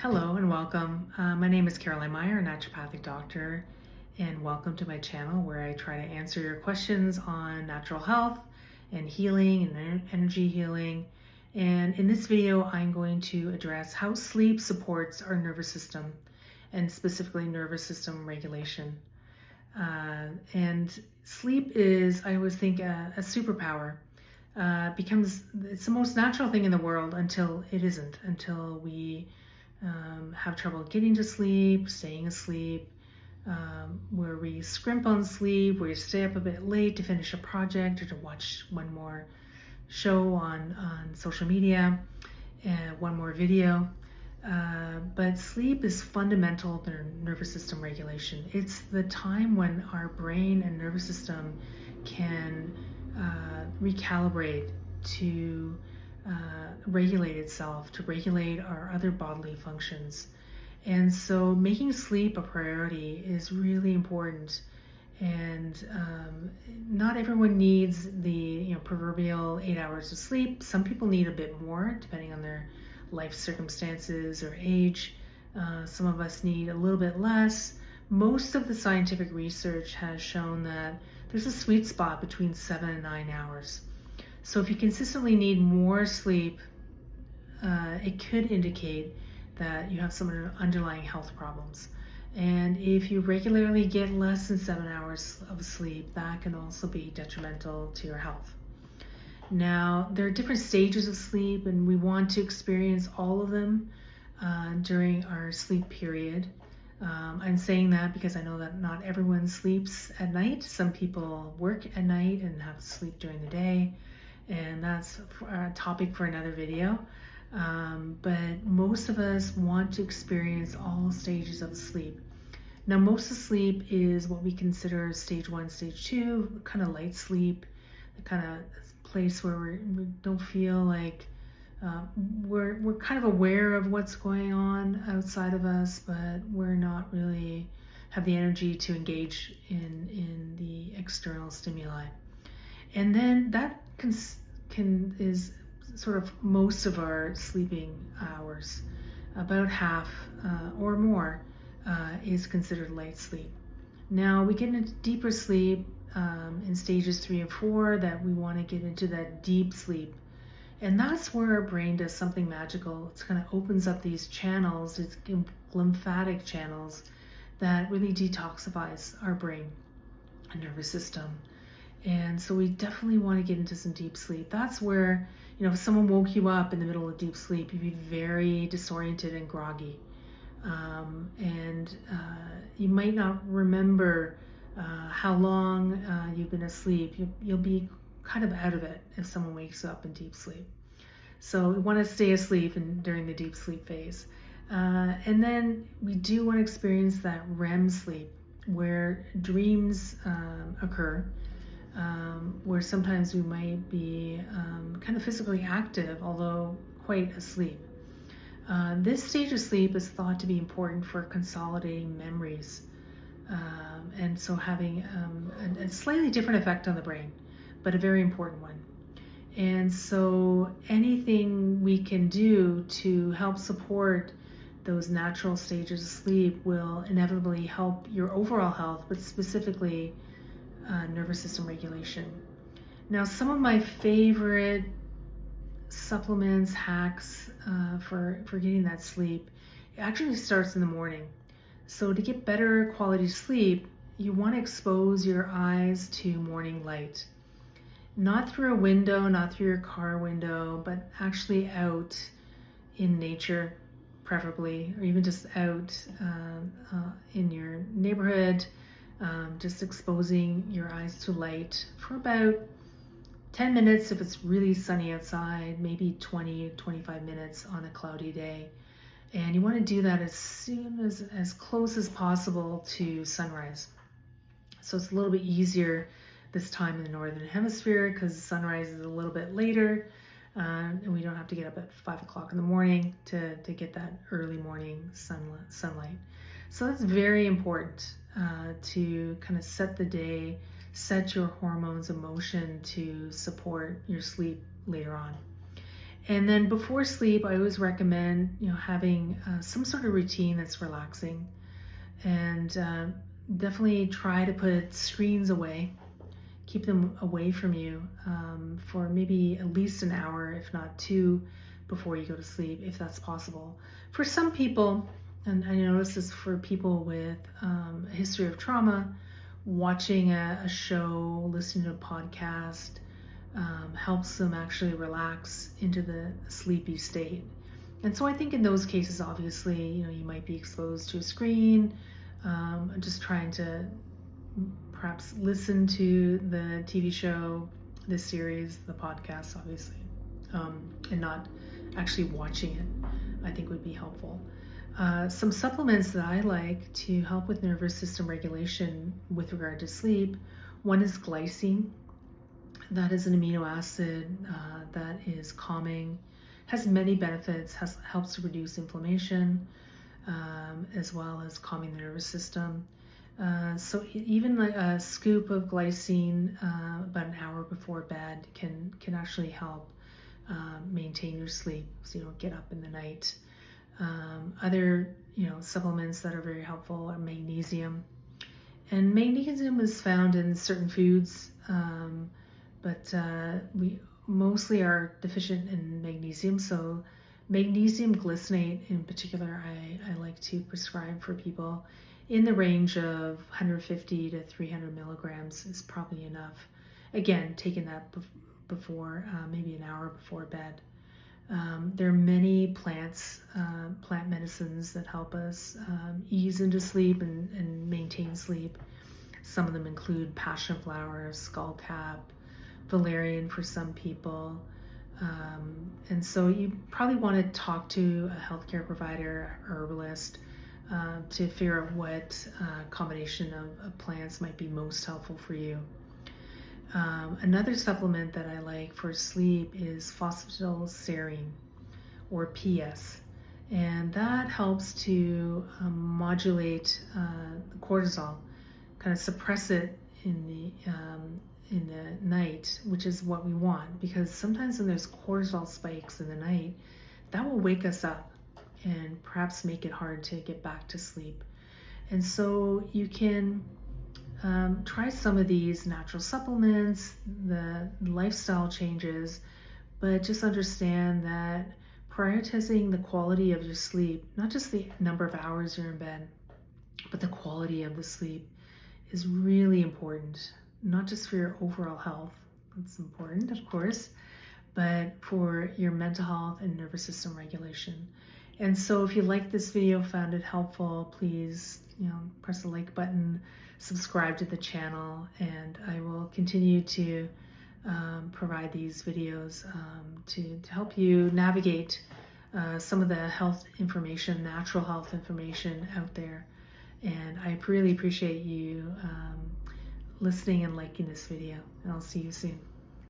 Hello and welcome. My name is Caroline Meyer, a naturopathic doctor, and welcome to my channel where I try to answer your questions on natural health and healing and energy healing. And in this video, I'm going to address how sleep supports our nervous system and specifically nervous system regulation. And sleep is, I always think, a superpower. It's the most natural thing in the world until it isn't, until we have trouble getting to sleep, staying asleep, where we scrimp on sleep, where you stay up a bit late to finish a project or to watch one more show on social media, and one more video. But sleep is fundamental to nervous system regulation. It's the time when our brain and nervous system can recalibrate to regulate itself, to regulate our other bodily functions. And so making sleep a priority is really important. And not everyone needs the proverbial 8 hours of sleep. Some people need a bit more depending on their life circumstances or age. Some of us need a little bit less. Most of the scientific research has shown that there's a sweet spot between 7 and 9 hours. So if you consistently need more sleep, it could indicate that you have some underlying health problems. And if you regularly get less than 7 hours of sleep, that can also be detrimental to your health. Now, there are different stages of sleep, and we want to experience all of them during our sleep period. I'm saying that because I know that not everyone sleeps at night. Some people work at night and have to sleep during the day, and that's a topic for another video. But most of us want to experience all stages of sleep. Now, most of sleep is what we consider stage 1, stage 2, kind of light sleep, the kind of place where we don't feel like we're kind of aware of what's going on outside of us, but we're not really have the energy to engage in the external stimuli. And then that is sort of most of our sleeping hours. About half or more is considered light sleep. Now we get into deeper sleep in stages 3 and 4 that we want to get into that deep sleep. And that's where our brain does something magical. It kind of opens up these channels, these lymphatic channels that really detoxifies our brain and nervous system. And so we definitely want to get into some deep sleep. That's where, if someone woke you up in the middle of deep sleep, you'd be very disoriented and groggy. And you might not remember how long you've been asleep. You'll be kind of out of it if someone wakes up in deep sleep. So we want to stay asleep during the deep sleep phase. And then we do want to experience that REM sleep where dreams occur, where sometimes we might be kind of physically active, although quite asleep. This stage of sleep is thought to be important for consolidating memories, and so having a slightly different effect on the brain, but a very important one. And so anything we can do to help support those natural stages of sleep will inevitably help your overall health, but specifically nervous system regulation. Now, some of my favorite supplements, hacks for getting that sleep, it actually starts in the morning. So to get better quality sleep, you want to expose your eyes to morning light. Not through a window, not through your car window, but actually out in nature, preferably, or even just out in your neighborhood, just exposing your eyes to light for about 10 minutes if it's really sunny outside, maybe 20-25 minutes on a cloudy day. And you want to do that as close as possible to sunrise. So it's a little bit easier this time in the Northern Hemisphere because sunrise is a little bit later, and we don't have to get up at 5 o'clock in the morning to get that early morning sunlight. So that's very important to kind of set the day, set your hormones in motion to support your sleep later on. And then before sleep, I always recommend, having some sort of routine that's relaxing, and definitely try to put screens away, keep them away from you for maybe at least an hour, if not two, before you go to sleep, if that's possible. For some people, and I notice this for people with a history of trauma, watching a show, listening to a podcast helps them actually relax into the sleepy state. And so I think in those cases, obviously, you might be exposed to a screen, just trying to perhaps listen to the TV show, the series, the podcast, obviously, and not actually watching it, I think would be helpful. Some supplements that I like to help with nervous system regulation with regard to sleep, one is glycine. That is an amino acid that is calming, has many benefits, helps to reduce inflammation, as well as calming the nervous system. So even like a scoop of glycine about an hour before bed can actually help maintain your sleep, so you don't get up in the night. Other supplements that are very helpful are magnesium, and magnesium is found in certain foods, but we mostly are deficient in magnesium. So magnesium glycinate in particular, I like to prescribe for people in the range of 150 to 300 milligrams is probably enough. Again, taking that before, maybe an hour before bed. There are many plant medicines that help us ease into sleep and maintain sleep. Some of them include passion flower, skullcap, valerian for some people. And so you probably want to talk to a healthcare provider, herbalist, to figure out what combination of plants might be most helpful for you. Another supplement that I like for sleep is phosphatidylserine, or PS, and that helps to modulate cortisol, kind of suppress it in the night, which is what we want, because sometimes when there's cortisol spikes in the night, that will wake us up and perhaps make it hard to get back to sleep. And so you can try some of these natural supplements, the lifestyle changes, but just understand that prioritizing the quality of your sleep, not just the number of hours you're in bed, but the quality of the sleep, is really important, not just for your overall health. It's important, of course, but for your mental health and nervous system regulation. And so if you like this video, found it helpful, please, press the like button, subscribe to the channel, and I will continue to provide these videos to help you navigate some of the health information, natural health information out there. And I really appreciate you listening and liking this video, and I'll see you soon.